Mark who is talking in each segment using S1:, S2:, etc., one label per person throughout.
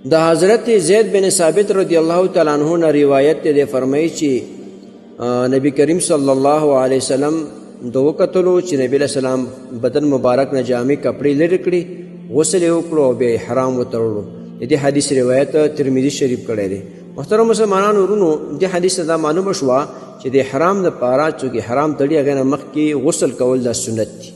S1: د حضرت زید بن ثابت رضی الله تعالی عنہ نه روایت دی، فرمایي چې نبی کریم صلی الله علیه وسلم د وکتلو چې نبی علیہ السلام بدن مبارک نه جامې کپڑے لرې کړي، غسل یې وکړو او بیا احرام وتړلو. د دې حدیث روایت ترمذی شریف کړی دی. محترم مسلمانانو ورونو، د حدیث دا معلومه شوه چې د احرام دپاره څوک احرام تړي هغې نه مخکې غسل کول دا سنت دي،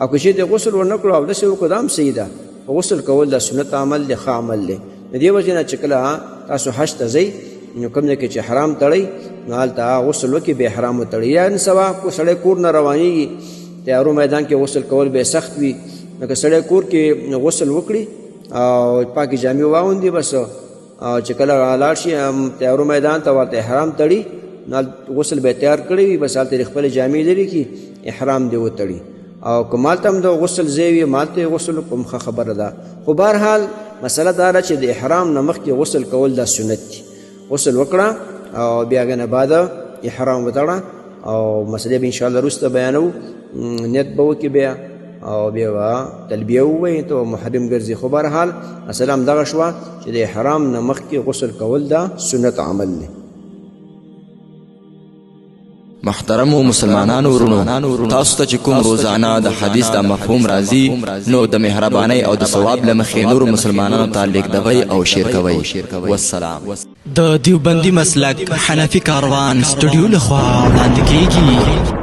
S1: او که چېرې غسل ونه کړو او داسې وکړو دا هم صحیح ده. غسل کول دا سنت عمل دی، ښه عمل دی. د دې وجې نه چې کله تاسو حج ته ځئ نو کوم ځای کې چې احرام تړئ نو هلته غسل وکړي بیا احرام وتړئ. یا نن سبا سړی کور نه روانېږي، تیارو میدان کې غسل کول به سخت وي، نو که سړی کور کې غسل وکړي او پاکې جامې واغوندي، بس چې کله لاړ شي تیارو میدان ته ورته احرام تړي نو غسل به تیار کړی وي، بس هلته خپلې جامې لرې کړي احرام دې وتړي. او که مالته هم د غسل ځای وي مالته یې غسل کوم ښه خبره ده. خو بهرحال مسله دا ده چې د احرام نه مخکې غسل کول دا سنت دي. غسل وکړه او بیا هغې نه بعد احرام وتړه او مسلې به انشاءالله وروسته بیانوو. نیت به وکړي بیا او بیا به تلبیه ووایي ته محرم ګرځي. خو بهرحال مسله همدغه شوه چې د احرام نه مخکې غسل کول دا سنت عمل دی.
S2: محترمو مسلمانانو ورونو، تاسو ته چې کوم روزانه د حدیث د مفهوم راځي نو د مهربانۍ او د ثواب له مخې نورو مسلمانانو ته لیږدوئ او شیر کوئ. والسلام.
S3: د دیوبندي مسلک حنفي کاروان سټوډیو لخوا وړاندې کیږي.